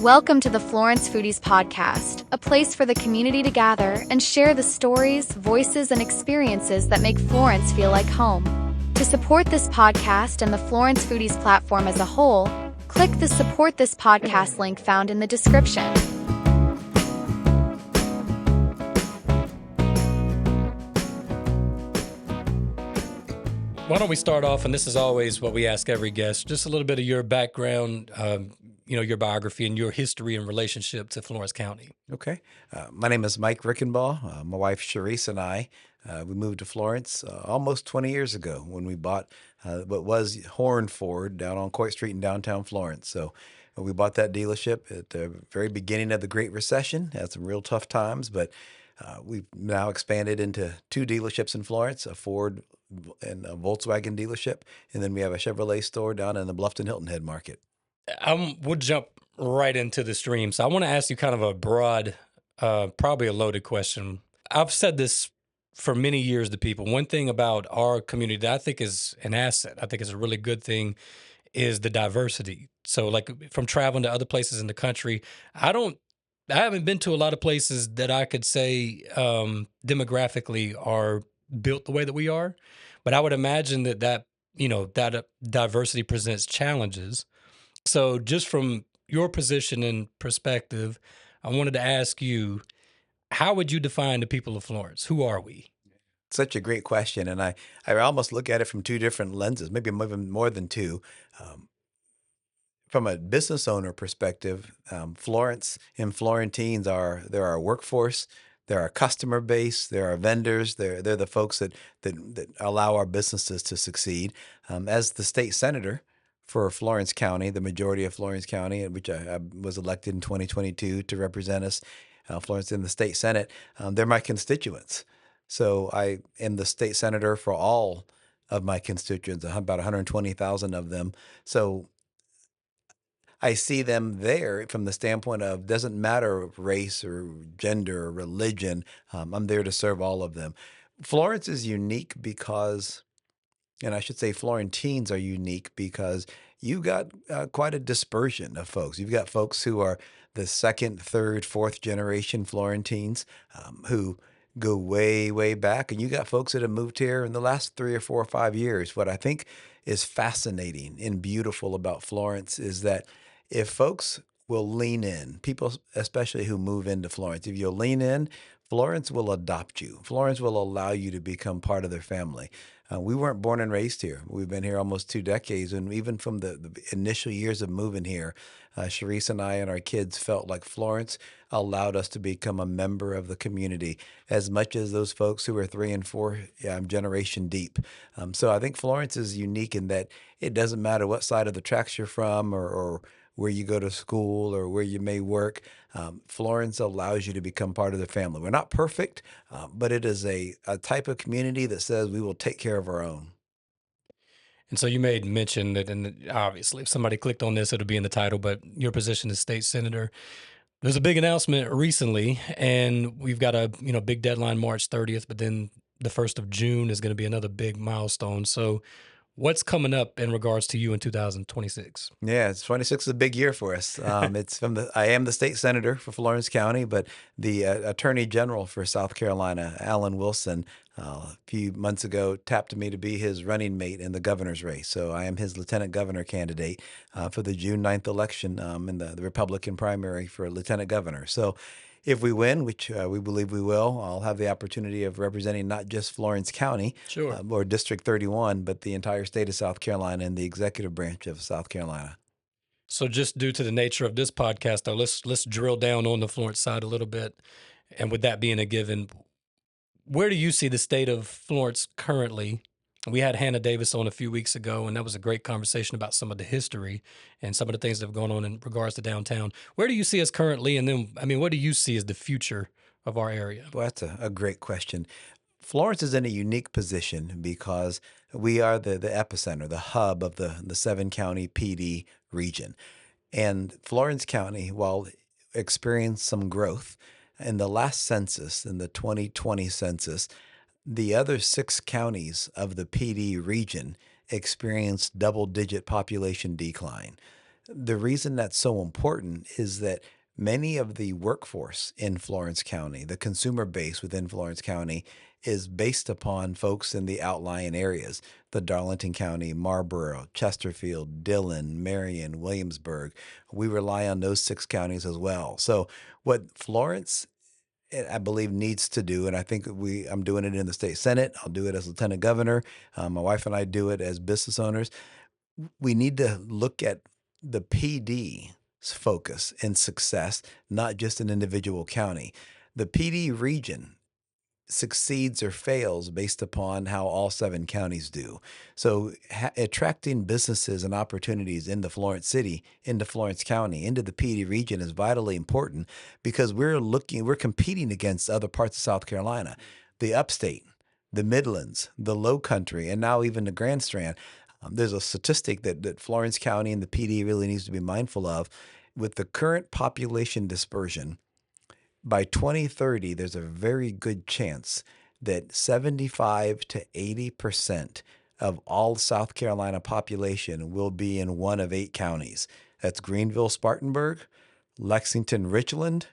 Welcome to the Florence Foodies podcast, a place for the community to gather and share the stories, voices, and experiences that make Florence feel like home. To support this podcast and the Florence Foodies platform as a whole, click the Support This Podcast link found in the description. Why don't we start off, and this is always what we ask every guest, just a little bit of your background, your biography and your history and relationship to Florence County. Okay. My name is Mike Reichenbach. My wife, Sharice, and I, we moved to Florence almost 20 years ago when we bought what was Horn Ford down on Coit Street in downtown Florence. So we bought that dealership at the very beginning of the Great Recession. Had some real tough times, but we've now expanded into two dealerships in Florence, a Ford and a Volkswagen dealership, and then we have a Chevrolet store down in the Bluffton Hilton Head Market. We'll jump right into the stream. So I want to ask you kind of a broad, probably a loaded question. I've said this for many years to people. One thing about our community that I think is an asset, I think is a really good thing, is the diversity. So like from traveling to other places in the country, I haven't been to a lot of places that I could say demographically are built the way that we are. But I would imagine that diversity presents challenges. So just from your position and perspective, I wanted to ask you, how would you define the people of Florence? Who are we? Such a great question. And I almost look at it from two different lenses, maybe even more than two. From a business owner perspective, Florence and Florentines they're our workforce, they're our customer base, they're our vendors, they're the folks that allow our businesses to succeed. As the state senator for Florence County, the majority of Florence County, which I was elected in 2022 to represent us, Florence in the state Senate, they're my constituents. So I am the state senator for all of my constituents, about 120,000 of them. So I see them there from the standpoint of doesn't matter race or gender or religion. I'm there to serve all of them. Florence is unique because, and I should say Florentines are unique because you got quite a dispersion of folks. You've got folks who are the second, third, fourth generation Florentines who go way, way back. And you got folks that have moved here in the last 3 or 4 or 5 years. What I think is fascinating and beautiful about Florence is that if folks will lean in, people especially who move into Florence, if you'll lean in, Florence will adopt you. Florence will allow you to become part of their family. We weren't born and raised here. We've been here almost 2 decades. And even from the initial years of moving here, Sharice and I and our kids felt like Florence allowed us to become a member of the community as much as those folks who are 3 and 4 generation deep. So I think Florence is unique in that it doesn't matter what side of the tracks you're from or where you go to school or where you may work. Florence allows you to become part of the family. We're not perfect, but it is a type of community that says we will take care of our own. And so you made mention that, and obviously if somebody clicked on this, it'll be in the title, but your position as state senator, there's a big announcement recently, and we've got a big deadline March 30th, but then the 1st of June is going to be another big milestone. So what's coming up in regards to you in 2026? Yeah, 26 is a big year for us. It's I am the state senator for Florence County, but the attorney general for South Carolina, Alan Wilson, a few months ago tapped me to be his running mate in the governor's race. So I am his lieutenant governor candidate for the June 9th election in the Republican primary for lieutenant governor. So if we win, which we believe we will, I'll have the opportunity of representing not just Florence County or District 31, but the entire state of South Carolina and the executive branch of South Carolina. So just due to the nature of this podcast, though, let's drill down on the Florence side a little bit. And with that being a given, where do you see the state of Florence currently? We had Hannah Davis on a few weeks ago, and that was a great conversation about some of the history and some of the things that have gone on in regards to downtown. Where do you see us currently? And then, what do you see as the future of our area? Well, that's a great question. Florence is in a unique position because we are the epicenter, the hub of the 7-county PD region. And Florence County, while experienced some growth, in the last census, in the 2020 census, the other 6 counties of the PD region experienced double-digit population decline. The reason that's so important is that many of the workforce in Florence County, the consumer base within Florence County, is based upon folks in the outlying areas, the Darlington County, Marlborough, Chesterfield, Dillon, Marion, Williamsburg. We rely on those 6 counties as well. So what Florence, I believe, needs to do, and I think I'm doing it in the state Senate. I'll do it as lieutenant governor. My wife and I do it as business owners. We need to look at the PD's focus and success, not just an individual county. The PD region succeeds or fails based upon how all 7 counties do. So attracting businesses and opportunities into Florence City, into Florence County, into the PD region is vitally important because we're competing against other parts of South Carolina, the upstate, the Midlands, the Low Country, and now even the Grand Strand. There's a statistic that Florence County and the PD really needs to be mindful of. With the current population dispersion, by 2030, there's a very good chance that 75 to 80% of all South Carolina population will be in one of 8 counties. That's Greenville, Spartanburg, Lexington, Richland,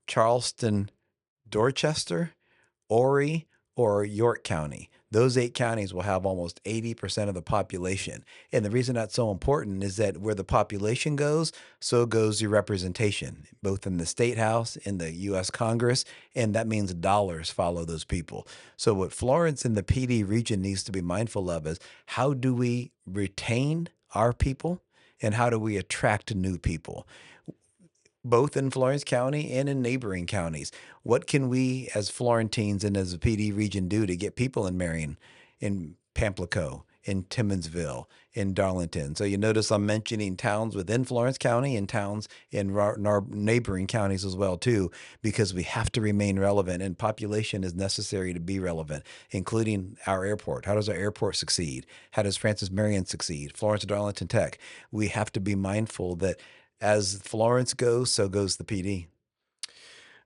Charleston, Dorchester, Horry, or York County. Those 8 counties will have almost 80% of the population. And the reason that's so important is that where the population goes, so goes your representation, both in the State House, in the U.S. Congress, and that means dollars follow those people. So what Florence and the PD region needs to be mindful of is how do we retain our people and how do we attract new people? Both in Florence County and in neighboring counties. What can we as Florentines and as a PD region do to get people in Marion, in Pamplico, in Timmonsville, in Darlington? So you notice I'm mentioning towns within Florence County and towns in our neighboring counties as well too, because we have to remain relevant and population is necessary to be relevant, including our airport. How does our airport succeed? How does Francis Marion succeed? Florence Darlington Tech. We have to be mindful that as Florence goes, so goes the PD.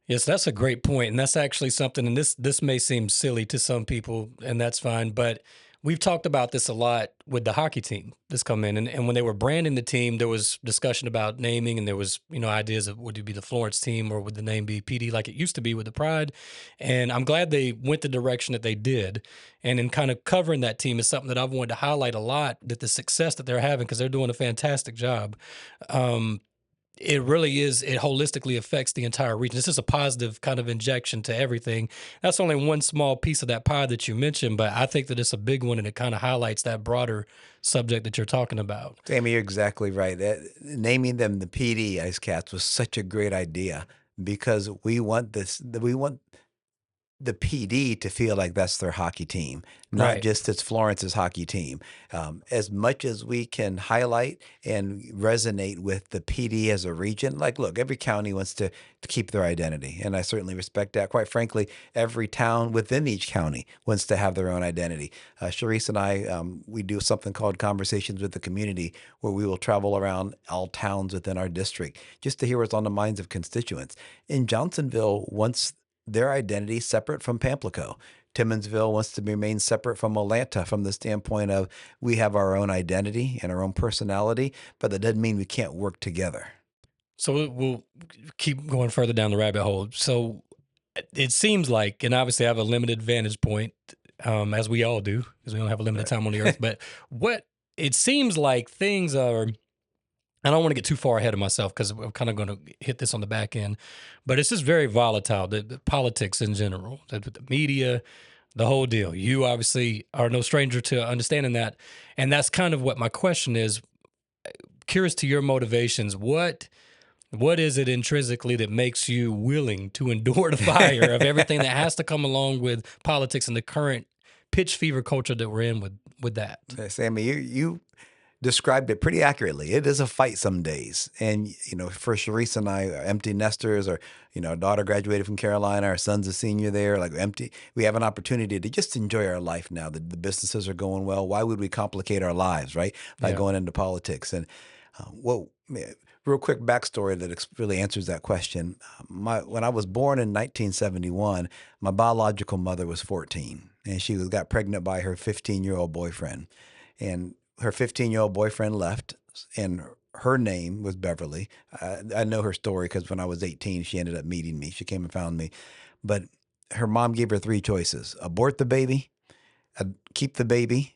Yes, that's a great point, and that's actually something. And this may seem silly to some people, and that's fine. But we've talked about this a lot with the hockey team that's come in, and when they were branding the team, there was discussion about naming, and there was ideas of would it be the Florence team or would the name be PD like it used to be with the Pride. And I'm glad they went the direction that they did. And in kind of covering that team is something that I've wanted to highlight a lot. That the success that they're having because they're doing a fantastic job. It really is, it holistically affects the entire region. This is a positive kind of injection to everything. That's only one small piece of that pie that you mentioned, but I think that it's a big one and it kind of highlights that broader subject that you're talking about. Sammy, you're exactly right. Naming them the PD Ice Cats was such a great idea because we want the PD to feel like that's their hockey team, not Right. just it's Florence's hockey team. As much as we can highlight and resonate with the PD as a region, like, look, every county wants to keep their identity, and I certainly respect that. Quite frankly, every town within each county wants to have their own identity. Sharice and I, we do something called Conversations with the Community, where we will travel around all towns within our district just to hear what's on the minds of constituents. In Johnsonville, once their identity separate from Pamplico. Timmonsville wants to remain separate from Atlanta from the standpoint of we have our own identity and our own personality, but that doesn't mean we can't work together. So we'll keep going further down the rabbit hole. So it seems like, and obviously I have a limited vantage point, as we all do, because we don't have a limited time on the earth, but what it seems like things are, I don't want to get too far ahead of myself because I'm kind of going to hit this on the back end, but it's just very volatile, the politics in general, the media, the whole deal. You obviously are no stranger to understanding that. And that's kind of what my question is. Curious to your motivations. What is it intrinsically that makes you willing to endure the fire of everything that has to come along with politics and the current pitch fever culture that we're in with that? Sammy, you described it pretty accurately. It is a fight some days. And, for Sharice and I, empty nesters, or, our daughter graduated from Carolina, our son's a senior there, like empty. We have an opportunity to just enjoy our life now. The businesses are going well. Why would we complicate our lives, right? By going into politics. And, real quick backstory that really answers that question. When I was born in 1971, my biological mother was 14, and she got pregnant by her 15-year-old boyfriend. And her 15-year-old boyfriend left, and her name was Beverly. I know her story because when I was 18, she ended up meeting me. She came and found me. But her mom gave her three choices: abort the baby, keep the baby,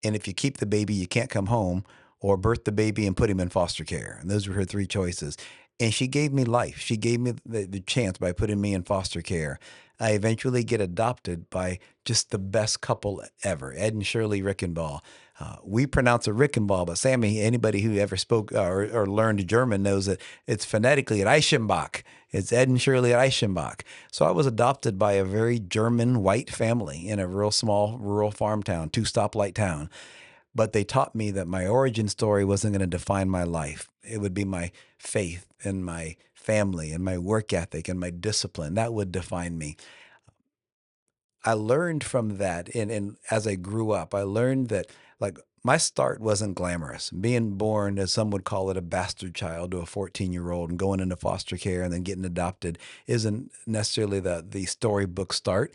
and if you keep the baby, you can't come home, or birth the baby and put him in foster care. And those were her three choices. And she gave me life. She gave me the chance by putting me in foster care. I eventually get adopted by just the best couple ever, Ed and Shirley Reichenbach. We pronounce it Reichenbach, but Sammy, anybody who ever spoke or learned German knows that it's phonetically Reichenbach. It's Ed and Shirley Reichenbach. So I was adopted by a very German white family in a real small rural farm town, 2 stoplight town. But they taught me that my origin story wasn't going to define my life. It would be my faith and my family and my work ethic and my discipline. That would define me. I learned from that, and as I grew up, I learned that like my start wasn't glamorous. Being born, as some would call it, a bastard child to a 14-year-old and going into foster care and then getting adopted isn't necessarily the storybook start.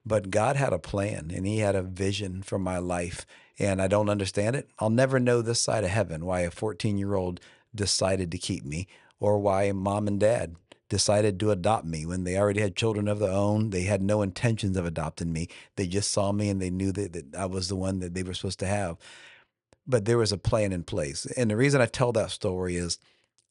But God had a plan and He had a vision for my life, and I don't understand it. I'll never know this side of heaven why a 14-year-old decided to keep me, or why mom and dad decided to adopt me when they already had children of their own. They had no intentions of adopting me. They just saw me and they knew that I was the one that they were supposed to have. But there was a plan in place. And the reason I tell that story is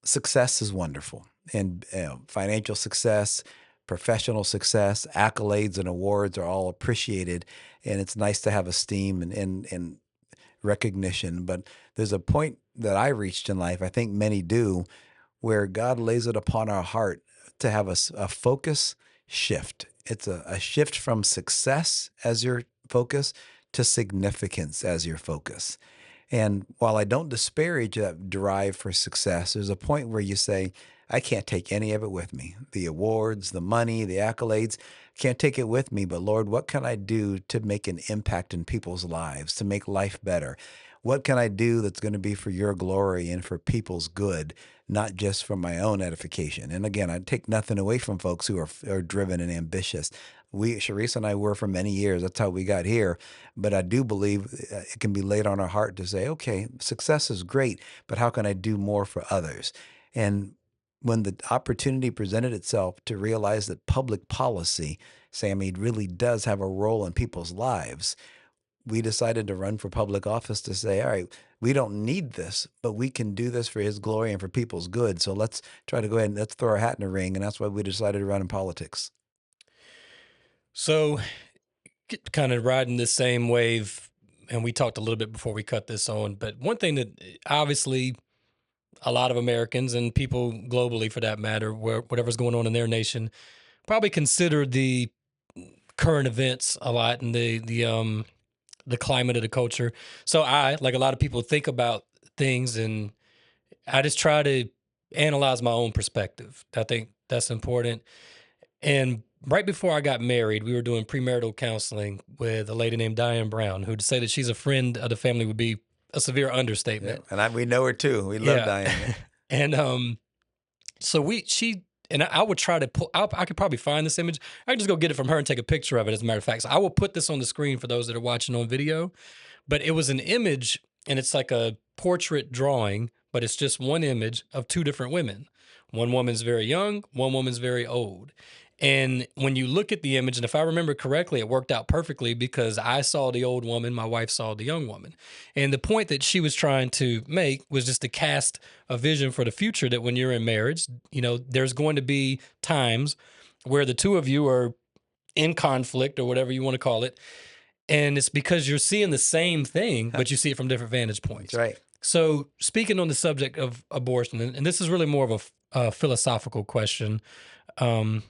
success is wonderful. And financial success, professional success, accolades and awards are all appreciated. And it's nice to have esteem and recognition. But there's a point that I reached in life, I think many do, where God lays it upon our heart to have a focus shift. It's a shift from success as your focus to significance as your focus. And while I don't disparage that drive for success, there's a point where you say, I can't take any of it with me. The awards, the money, the accolades, can't take it with me. But Lord, what can I do to make an impact in people's lives, to make life better? What can I do that's going to be for your glory and for people's good, not just for my own edification? And again, I take nothing away from folks who are driven and ambitious. Sharice and I were for many years. That's how we got here. But I do believe it can be laid on our heart to say, okay, success is great, but how can I do more for others? And when the opportunity presented itself to realize that public policy, Sammy, really does have a role in people's lives, we decided to run for public office to say, all right, we don't need this, but we can do this for His glory and for people's good. So let's try to go ahead and let's throw our hat in the ring. And that's why we decided to run in politics. So, kind of riding the same wave, and we talked a little bit before we cut this on, but one thing that obviously a lot of Americans and people globally for that matter, whatever's going on in their nation, probably consider the current events a lot and the climate of the culture. So I, like a lot of people, think about things and I just try to analyze my own perspective. I think that's important. And right before I got married, we were doing premarital counseling with a lady named Diane Brown, who to say that she's a friend of the family would be a severe understatement. Yeah. And we know her too. We love Diane. And so I would try to pull. I could probably find this image. I can just go get it from her and take a picture of it. As a matter of fact, so I will put this on the screen for those that are watching on video. But it was an image, and it's like a portrait drawing, but it's just one image of two different women. One woman's very young, one woman's very old. And when you look at the image, and if I remember correctly, it worked out perfectly because I saw the old woman, my wife saw the young woman. And the point that she was trying to make was just to cast a vision for the future that when you're in marriage, there's going to be times where the two of you are in conflict or whatever you want to call it. And it's because you're seeing the same thing, but you see it from different vantage points. That's right. So speaking on the subject of abortion, and this is really more of a philosophical question, the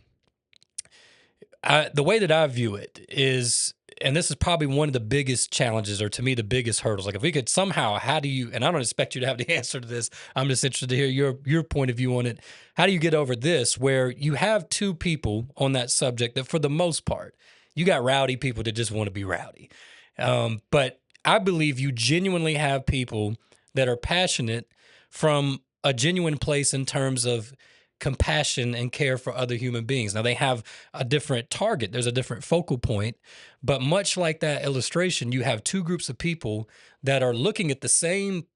way that I view it is, and this is probably one of the biggest challenges, or to me, the biggest hurdles. Like if we could somehow, and I don't expect you to have the answer to this. I'm just interested to hear your point of view on it. How do you get over this where you have two people on that subject that for the most part, you got rowdy people that just want to be rowdy. But I believe you genuinely have people that are passionate from a genuine place in terms of compassion and care for other human beings. Now they have a different target. There's a different focal point, but much like that illustration, you have two groups of people that are looking at the same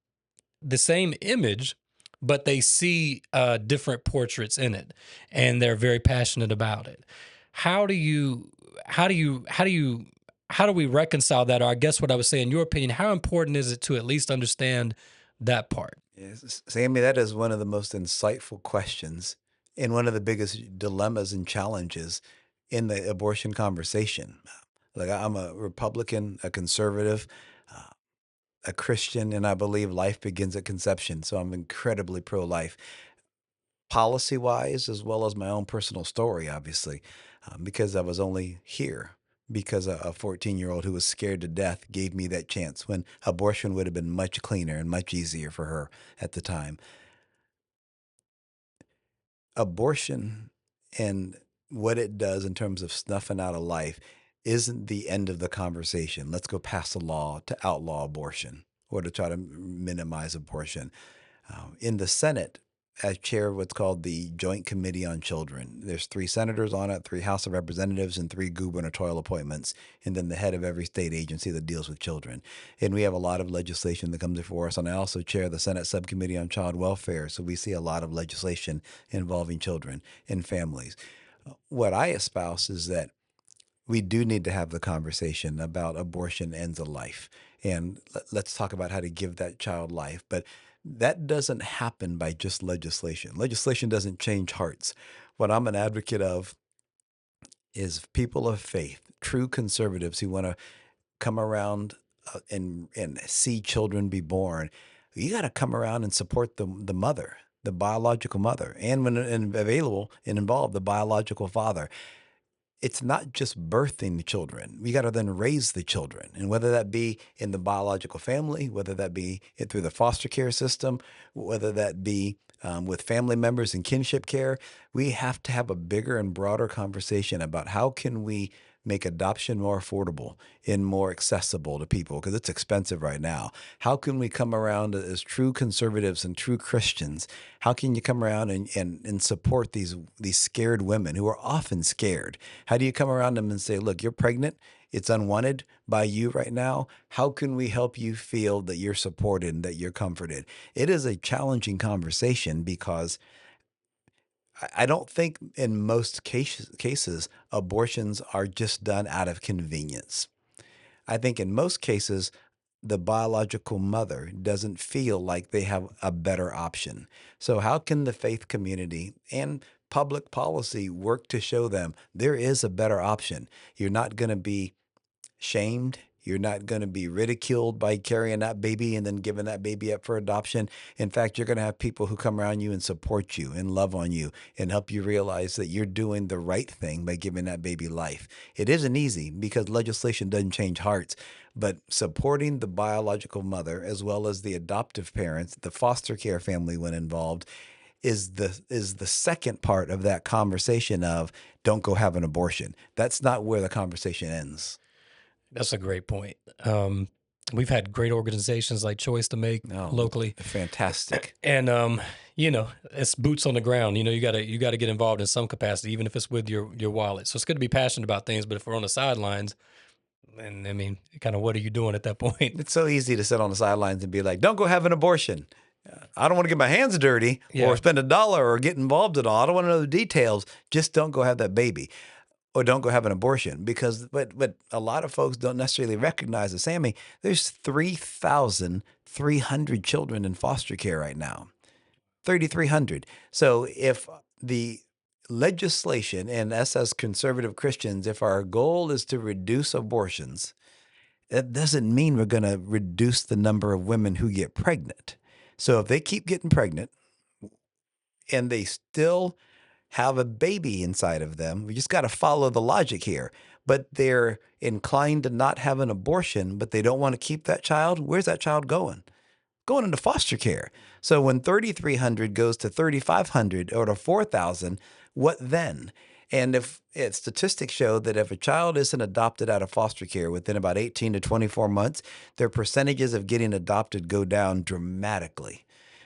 the same image, but they see different portraits in it, and they're very passionate about it. How do you how do you how do you how do we reconcile that? Or I guess what I was saying, in your opinion, how important is it to at least understand that part? Yes, Sammy, that is one of the most insightful questions and one of the biggest dilemmas and challenges in the abortion conversation. Like, I'm a Republican, a conservative, uh, a Christian, and I believe life begins at conception. So I'm incredibly pro-life, policy-wise, as well as my own personal story, obviously, because I was only here because a 14-year-old who was scared to death gave me that chance when abortion would have been much cleaner and much easier for her at the time. Abortion and what it does in terms of snuffing out a life isn't the end of the conversation. Let's go pass a law to outlaw abortion or to try to minimize abortion. In the Senate, I chair what's called the Joint Committee on Children. There's 3 senators on it, 3 House of Representatives, and 3 gubernatorial appointments, and then the head of every state agency that deals with children. And we have a lot of legislation that comes before us. And I also chair the Senate Subcommittee on Child Welfare, so we see a lot of legislation involving children and families. What I espouse is that we do need to have the conversation about abortion ends a life. And let's talk about how to give that child life. But that doesn't happen by just legislation. Legislation doesn't change hearts. What I'm an advocate of is people of faith, true conservatives who want to come around and see children be born. You got to come around and support the mother, the biological mother, and when available and involved, the biological father. It's not just birthing the children. We got to then raise the children. And whether that be in the biological family, whether that be through the foster care system, whether that be with family members and kinship care, we have to have a bigger and broader conversation about how can we make adoption more affordable and more accessible to people, because it's expensive right now. How can we come around as true conservatives and true Christians? How can you come around and support these scared women who are often scared? How do you come around them and say, look, you're pregnant, it's unwanted by you right now. How can we help you feel that you're supported and that you're comforted? It is a challenging conversation because I don't think in most cases abortions are just done out of convenience. I think in most cases, the biological mother doesn't feel like they have a better option. So, how can the faith community and public policy work to show them there is a better option? You're not going to be shamed. You're not going to be ridiculed by carrying that baby and then giving that baby up for adoption. In fact, you're going to have people who come around you and support you and love on you and help you realize that you're doing the right thing by giving that baby life. It isn't easy because legislation doesn't change hearts, but supporting the biological mother as well as the adoptive parents, the foster care family when involved, is the second part of that conversation of don't go have an abortion. That's not where the conversation ends. That's a great point. We've had great organizations like Choice to Make locally, fantastic, and it's boots on the ground. You got to get involved in some capacity, even if it's with your wallet. So it's good to be passionate about things, but if we're on the sidelines, and I mean, kind of, what are you doing at that point? It's so easy to sit on the sidelines and be like, "Don't go have an abortion." I don't want to get my hands dirty or spend $1 or get involved at all. I don't want to know the details. Just don't go have that baby. Or don't go have an abortion, because but a lot of folks don't necessarily recognize that, Sammy, there's 3,300 children in foster care right now. 3,300. So if the legislation, and us as conservative Christians, if our goal is to reduce abortions, that doesn't mean we're going to reduce the number of women who get pregnant. So if they keep getting pregnant and they still have a baby inside of them, we just got to follow the logic here. But they're inclined to not have an abortion, but they don't want to keep that child. Where's that child going? Going into foster care. So when 3,300 goes to 3,500 or to 4,000, what then? And if statistics show that if a child isn't adopted out of foster care within about 18 to 24 months, their percentages of getting adopted go down dramatically.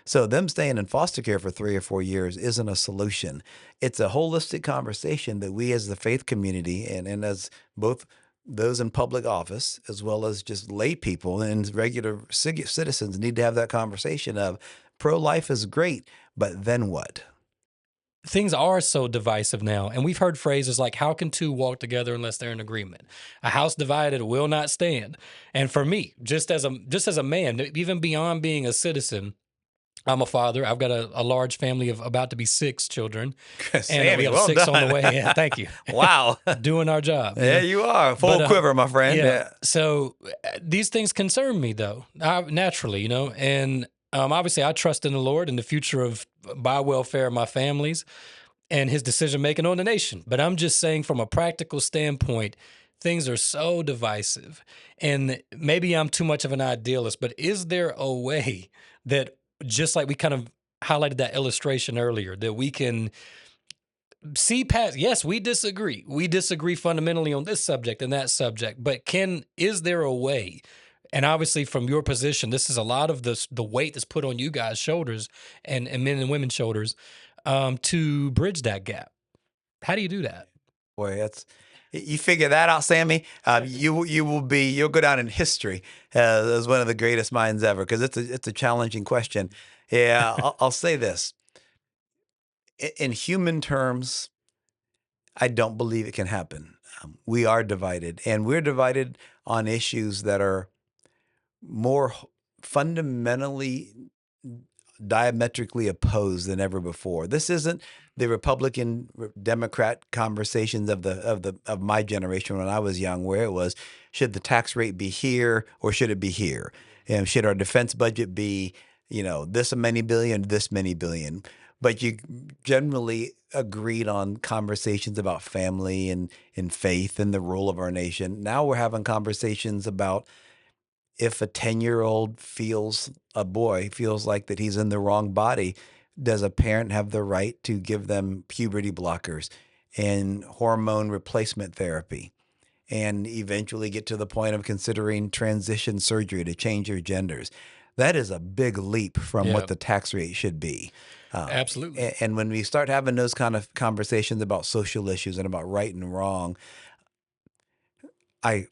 So them staying in foster care for 3 or 4 years isn't a solution. It's a holistic conversation that we as the faith community and as both those in public office, as well as just lay people and regular citizens, need to have that conversation of pro-life is great, but then what? Things are so divisive now, and we've heard phrases like, how can two walk together unless they're in agreement? A house divided will not stand. And for me, just as a man, even beyond being a citizen, I'm a father. I've got a large family of about to be 6 children, and we Sammy, have well 6 on the done. way. Yeah, thank you. Wow. Doing our job. Yeah, you are. Full But quiver, my friend. yeah, Yeah. so these things concern me, though, naturally, and obviously I trust in the Lord and the future of welfare of my families and his decision making on the nation. But I'm just saying, from a practical standpoint, things are so divisive. And maybe I'm too much of an idealist, but is there a way that, just like we kind of highlighted that illustration earlier, that we can see past? Yes, we disagree. We disagree fundamentally on this subject and that subject, but is there a way? And obviously, from your position, this is a lot of the weight that's put on you guys' shoulders and men and women's shoulders, to bridge that gap. How do you do that? Boy, you figure that out, Sammy. You'll go down in history as one of the greatest minds ever, because it's a challenging question. Yeah, I'll say this. In human terms, I don't believe it can happen. We are divided, and we're divided on issues that are more fundamentally diametrically opposed than ever before. This isn't the Republican Democrat conversations of my generation when I was young, where it was, should the tax rate be here or should it be here? And should our defense budget be, this many billion, this many billion? But you generally agreed on conversations about family and faith and the role of our nation. Now we're having conversations about, if a 10-year-old a boy feels like that he's in the wrong body, does a parent have the right to give them puberty blockers and hormone replacement therapy, and eventually get to the point of considering transition surgery to change your genders? That is a big leap from what the tax rate should be. Absolutely. And when we start having those kind of conversations about social issues and about right and wrong, I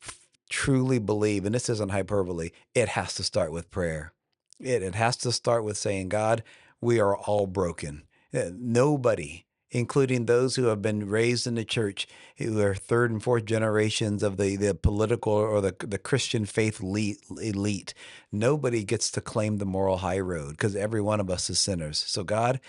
truly believe, and this isn't hyperbole, it has to start with prayer. It has to start with saying, God, we are all broken. Nobody, including those who have been raised in the church, who are 3rd and 4th generations of the political or the Christian faith elite, nobody gets to claim the moral high road, because every one of us is sinners. So God,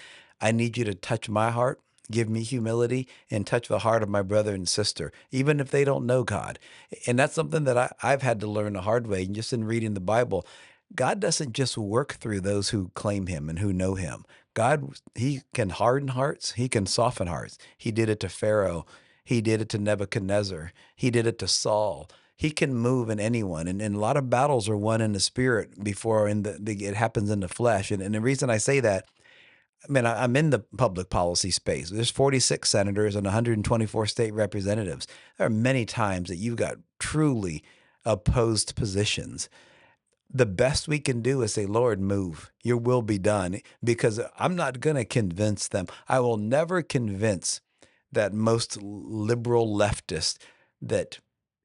I need you to touch my heart, give me humility, and touch the heart of my brother and sister, even if they don't know God. And that's something that I've had to learn the hard way. And just in reading the Bible, God doesn't just work through those who claim him and who know him. God, he can harden hearts. He can soften hearts. He did it to Pharaoh. He did it to Nebuchadnezzar. He did it to Saul. He can move in anyone. And a lot of battles are won in the spirit before it happens in the flesh. And the reason I say that, I'm in the public policy space. There's 46 senators and 124 state representatives. There are many times that you've got truly opposed positions. The best we can do is say, Lord, move. Your will be done, because I'm not going to convince them. I will never convince that most liberal leftist that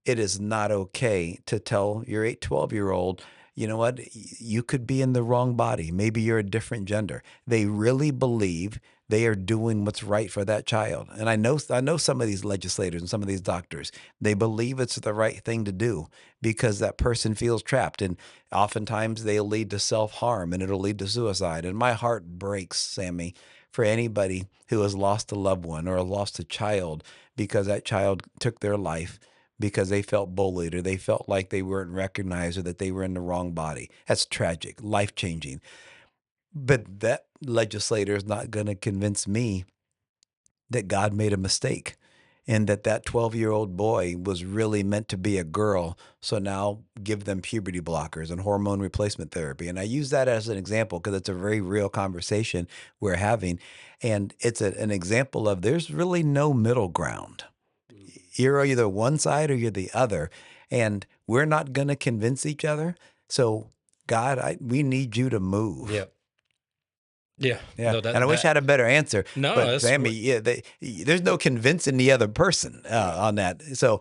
it is not okay to tell your 12-year-old, you know what, you could be in the wrong body. Maybe you're a different gender. They really believe they are doing what's right for that child. And I know some of these legislators and some of these doctors, they believe it's the right thing to do because that person feels trapped. And oftentimes they'll lead to self-harm and it'll lead to suicide. And my heart breaks, Sammy, for anybody who has lost a loved one or lost a child because that child took their life because they felt bullied or they felt like they weren't recognized or that they were in the wrong body. That's tragic, life-changing. But that legislator is not going to convince me that God made a mistake and that 12-year-old boy was really meant to be a girl. So now give them puberty blockers and hormone replacement therapy. And I use that as an example because it's a very real conversation we're having. And it's an example of there's really no middle ground. You're either one side or you're the other. And we're not going to convince each other. So, God, we need you to move. Yeah. Yeah. Yeah. No, And I wish I had a better answer. No, But Sammy, there's no convincing the other person on that. So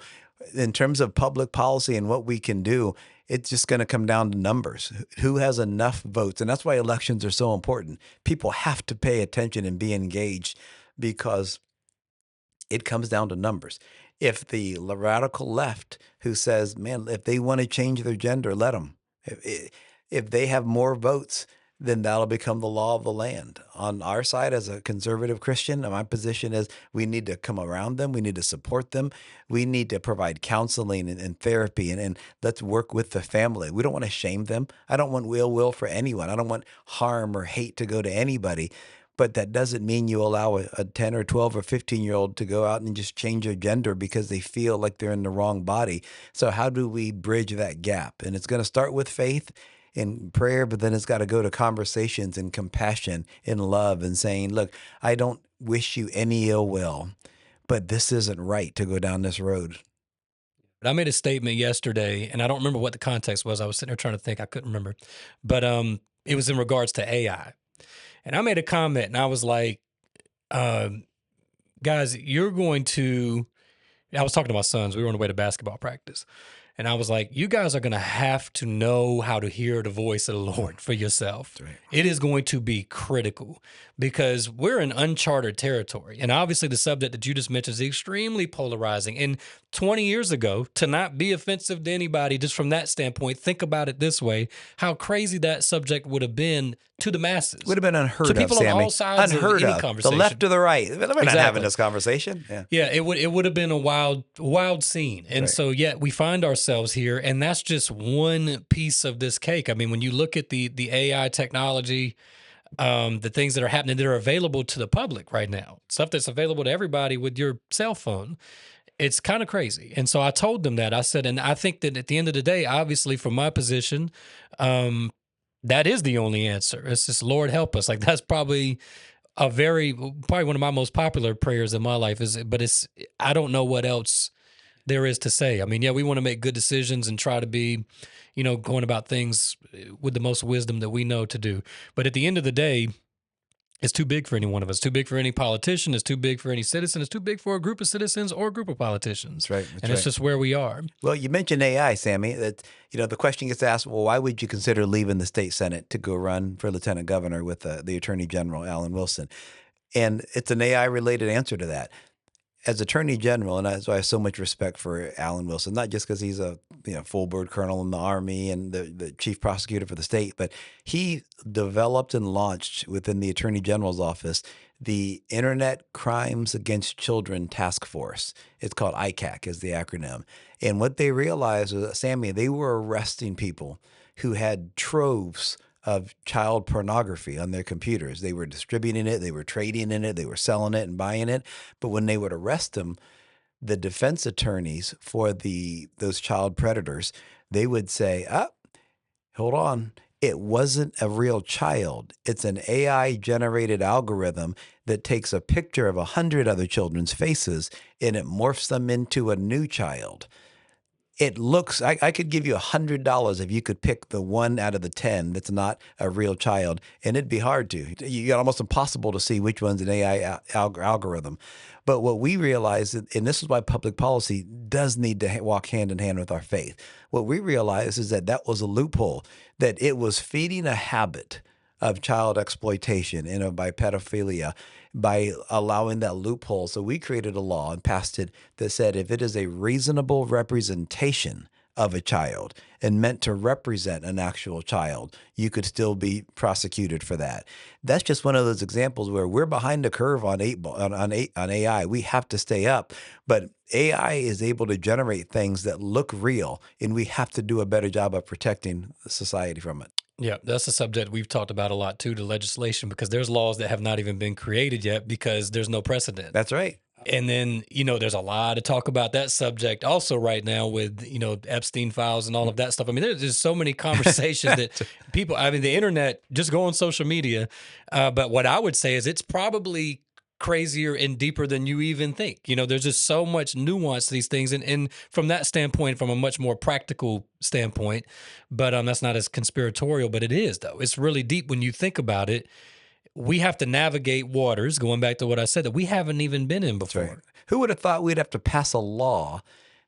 in terms of public policy and what we can do, it's just going to come down to numbers. Who has enough votes? And that's why elections are so important. People have to pay attention and be engaged because it comes down to numbers. If the radical left who says, man, if they want to change their gender, let them. If they have more votes, then that'll become the law of the land. On our side, as a conservative Christian, my position is we need to come around them. We need to support them. We need to provide counseling and therapy, and let's work with the family. We don't want to shame them. I don't want ill will for anyone. I don't want harm or hate to go to anybody. But that doesn't mean you allow a 10 or 12 or 15-year-old to go out and just change their gender because they feel like they're in the wrong body. So how do we bridge that gap? And it's going to start with faith and prayer, but then it's got to go to conversations and compassion and love and saying, look, I don't wish you any ill will, but this isn't right to go down this road. But I made a statement yesterday, and I don't remember what the context was. I was sitting there trying to think. I couldn't remember. But it was in regards to AI. And I made a comment, and I was like, guys, you're going to, I was talking to my sons. We were on the way to basketball practice. And I was like, you guys are going to have to know how to hear the voice of the Lord for yourself. That's right. It is going to be critical because we're in uncharted territory. And obviously the subject that you just mentioned is extremely polarizing. And 20 years ago, to not be offensive to anybody, just from that standpoint, think about it this way, how crazy that subject would have been to the masses. Would have been unheard to of, people Sammy. on all sides unheard of any of. conversation. The left or the right. We're not Exactly. having this conversation. Yeah. Yeah, it would have been a wild scene. And Right. so yet we find ourselves here, and that's just one piece of this cake. I mean, when you look at the AI technology, the things that are happening that are available to the public right now, stuff that's available to everybody with your cell phone, it's kind of crazy. And so I told them that. I said, and I think that at the end of the day, obviously from my position, that is the only answer. It's just, Lord, help us. Like that's probably probably one of my most popular prayers in my life but I don't know what else there is to say. I mean, yeah, we want to make good decisions and try to be, going about things with the most wisdom that we know to do. But at the end of the day, it's too big for any one of us. Too big for any politician. It's too big for any citizen. It's too big for a group of citizens or a group of politicians. That's right. It's just where we are. Well, you mentioned AI, Sammy. That the question gets asked, well, why would you consider leaving the state Senate to go run for lieutenant governor with the Attorney General, Alan Wilson? And it's an AI-related answer to that. As Attorney General, and that's why I have so much respect for Alan Wilson, not just because he's a full-bird colonel in the Army and the chief prosecutor for the state, but he developed and launched within the Attorney General's office the Internet Crimes Against Children Task Force. It's called ICAC is the acronym. And what they realized was, Sammy, they were arresting people who had troves of child pornography on their computers. They were distributing it, they were trading in it, they were selling it and buying it. But when they would arrest them, the defense attorneys for those child predators, they would say, hold on, it wasn't a real child. It's an AI-generated algorithm that takes a picture of 100 other children's faces and it morphs them into a new child. It looks, I could give you $100 if you could pick the 1 out of the 10 that's not a real child, and it'd be hard to. You got almost impossible to see which one's an AI algorithm. But what we realize, and this is why public policy does need to walk hand in hand with our faith. What we realize is that was a loophole, that it was feeding a habit of child exploitation and by pedophilia by allowing that loophole. So we created a law and passed it that said if it is a reasonable representation of a child and meant to represent an actual child, you could still be prosecuted for that. That's just one of those examples where we're behind the curve on AI. We have to stay up, but AI is able to generate things that look real, and we have to do a better job of protecting society from it. Yeah, that's a subject we've talked about a lot too, the legislation, because there's laws that have not even been created yet because there's no precedent. That's right. And then, there's a lot of talk about that subject also right now with, Epstein files and all of that stuff. I mean, there's just so many conversations that people, the internet, just go on social media. But what I would say is it's probably crazier and deeper than you even think. There's just so much nuance to these things. And from that standpoint, from a much more practical standpoint, but that's not as conspiratorial, but it is, though. It's really deep when you think about it. We have to navigate waters, going back to what I said, that we haven't even been in before. Right. Who would have thought we'd have to pass a law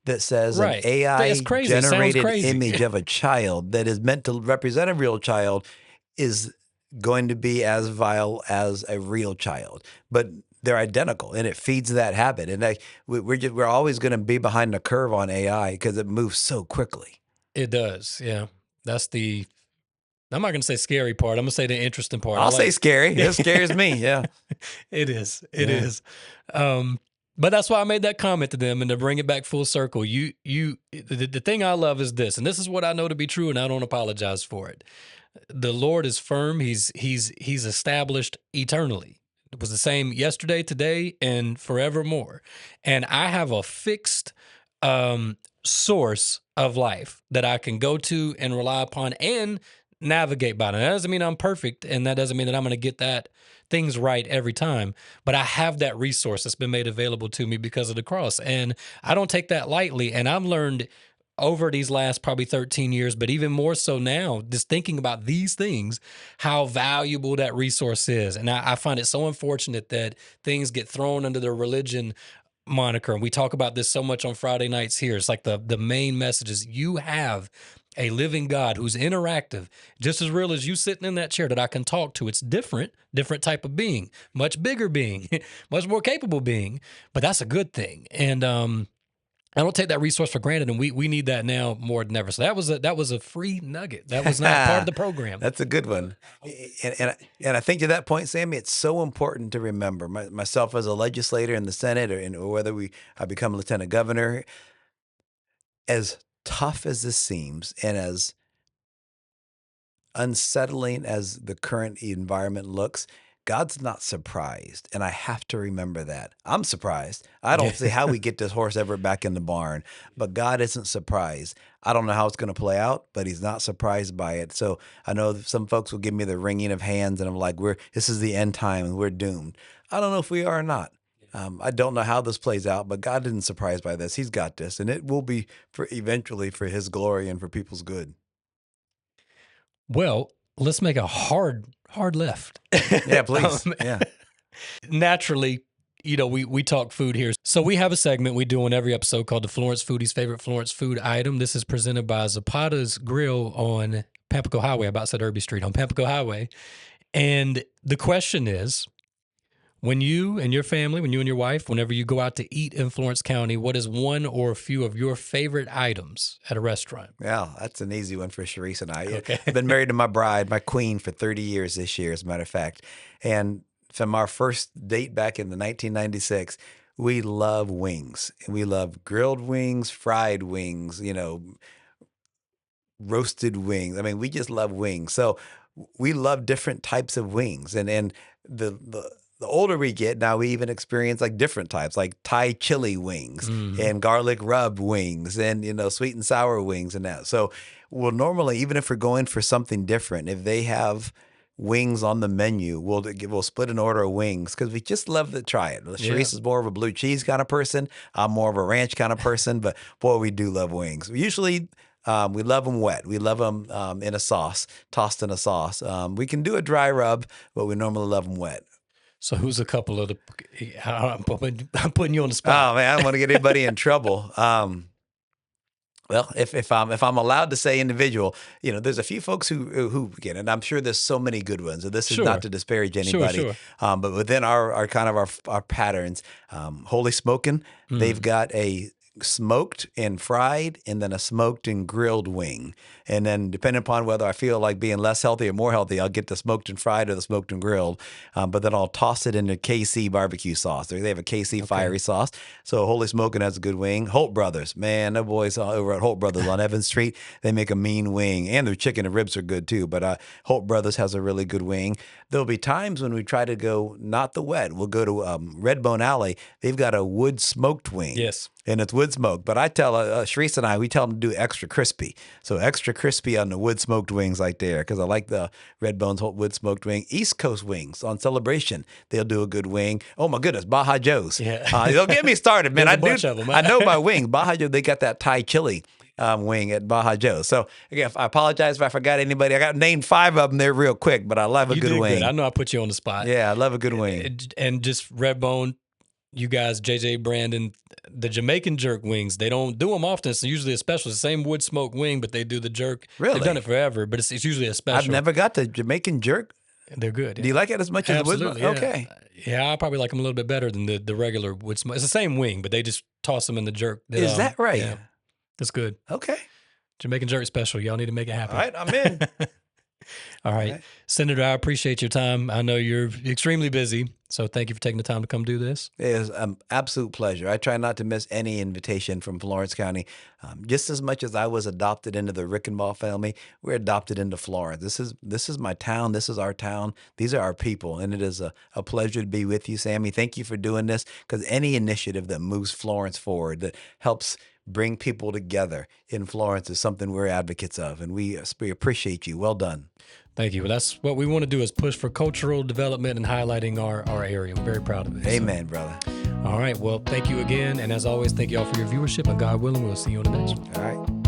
that says an Right. It's AI crazy. It sounds generated crazy. image of a child that is meant to represent a real child is going to be as vile as a real child. But they're identical, and it feeds that habit. And we're always going to be behind the curve on AI because it moves so quickly. It does. Yeah. That's I'm not going to say scary part. I'm going to say the interesting part. I'll say scary. It scares me. Yeah. It is. It Yeah. is. But that's why I made that comment to them, and to bring it back full circle. The thing I love is this, and this is what I know to be true, and I don't apologize for it. The Lord is firm. He's established eternally. It was the same yesterday, today, and forevermore. And I have a fixed source of life that I can go to and rely upon and navigate by. And that doesn't mean I'm perfect, and that doesn't mean that I'm going to get that things right every time. But I have that resource that's been made available to me because of the cross, and I don't take that lightly. And I've learned over these last probably 13 years, but even more so now, just thinking about these things, how valuable that resource is. And I find it so unfortunate that things get thrown under the religion moniker. And we talk about this so much on Friday nights here. It's like the main message is you have a living God who's interactive, just as real as you sitting in that chair that I can talk to. It's different type of being, much bigger being, much more capable being, but that's a good thing. And I don't take that resource for granted, and we need that now more than ever. So that was a free nugget. That was not part of the program. That's a good one. And I think to that point, Sammy, it's so important to remember, myself as a legislator in the Senate, or whether I become lieutenant governor, as tough as this seems and as unsettling as the current environment looks, God's not surprised. And I have to remember that. I'm surprised. I don't see how we get this horse ever back in the barn, but God isn't surprised. I don't know how it's going to play out, but he's not surprised by it. So I know some folks will give me the wringing of hands and I'm like, this is the end time and we're doomed. I don't know if we are or not. I don't know how this plays out, but God isn't surprised by this. He's got this, and it will be eventually for his glory and for people's good. Well, let's make a hard left. Yeah, please. Yeah. Naturally, we talk food here. So we have a segment we do on every episode called the Florence Foodies' Favorite Florence Food Item. This is presented by Zapata's Grill on Pamplico Highway. I about said Irby Street, on Pamplico Highway. And the question is, when you and your family, when you and your wife, whenever you go out to eat in Florence County, what is one or a few of your favorite items at a restaurant? Yeah, that's an easy one for Sharice and I. Okay. I've been married to my bride, my queen, for 30 years this year, as a matter of fact. And from our first date back in the 1996, we love wings. And we love grilled wings, fried wings, roasted wings. I mean, we just love wings. So we love different types of wings. And the older we get, now we even experience like different types, like Thai chili wings and garlic rub wings and, sweet and sour wings and that. So we'll normally, even if we're going for something different, if they have wings on the menu, we'll split an order of wings because we just love to try it. Sharice is more of a blue cheese kind of person. I'm more of a ranch kind of person, but boy, we do love wings. Usually, we love them wet. We love them in a sauce, tossed in a sauce. We can do a dry rub, but we normally love them wet. So who's a couple of I'm putting you on the spot. Oh man, I don't want to get anybody in trouble. Well, if I'm allowed to say individual, there's a few folks who get it, and I'm sure there's so many good ones. So this is not to disparage anybody, Sure. But within our kind of our patterns, Holy Smokin', they've got a smoked and fried, and then a smoked and grilled wing. And then depending upon whether I feel like being less healthy or more healthy, I'll get the smoked and fried or the smoked and grilled. But then I'll toss it into KC barbecue sauce. They have a KC fiery sauce. So Holy Smokin' has a good wing. Holt Brothers, man, the boys over at Holt Brothers on Evans Street, they make a mean wing. And their chicken and ribs are good too. But Holt Brothers has a really good wing. There'll be times when we try to go not the wet. We'll go to Redbone Alley. They've got a wood smoked wing. Yes. And it's wood smoked. But I tell Sharice and we tell them to do extra crispy. So extra crispy on the wood smoked wings like there, because I like the Red Bones wood smoked wing. East Coast wings on Celebration, they'll do a good wing. Oh my goodness, Baja Joe's. Yeah. Don't get me started, man. There's a bunch of them. I know my wings. Baja Joe, they got that Thai chili wing at Baja Joe's. So again, I apologize if I forgot anybody. I got named 5 of them there real quick, but I love a good wing. I know I put you on the spot. Yeah, I love a good wing. And just Redbone, you guys, JJ Brandon, the Jamaican jerk wings, they don't do them often. It's usually a special. It's the same wood smoke wing, but they do the jerk. Really? They've done it forever, but it's usually a special. I've never got the Jamaican jerk. They're good. Do you like it as much as the wood smoke? Yeah. Okay. Yeah, I probably like them a little bit better than the regular wood smoke. It's the same wing, but they just toss them in the jerk. Is that right? Yeah, that's good. Okay. Jamaican jerk special. Y'all need to make it happen. All right, I'm in. All right. Senator, I appreciate your time. I know you're extremely busy, so thank you for taking the time to come do this. It is an absolute pleasure. I try not to miss any invitation from Florence County. Just as much as I was adopted into the Reichenbach family, we're adopted into Florence. This is my town. This is our town. These are our people, and it is a pleasure to be with you, Sammy. Thank you for doing this, because any initiative that moves Florence forward, that helps bring people together in Florence, is something we're advocates of, and we appreciate you. Well done. Thank you. Well, that's what we want to do, is push for cultural development and highlighting our area. We're very proud of it. Amen, brother. All right. Well, thank you again. And as always, thank you all for your viewership. And God willing, we'll see you on the next one. All right.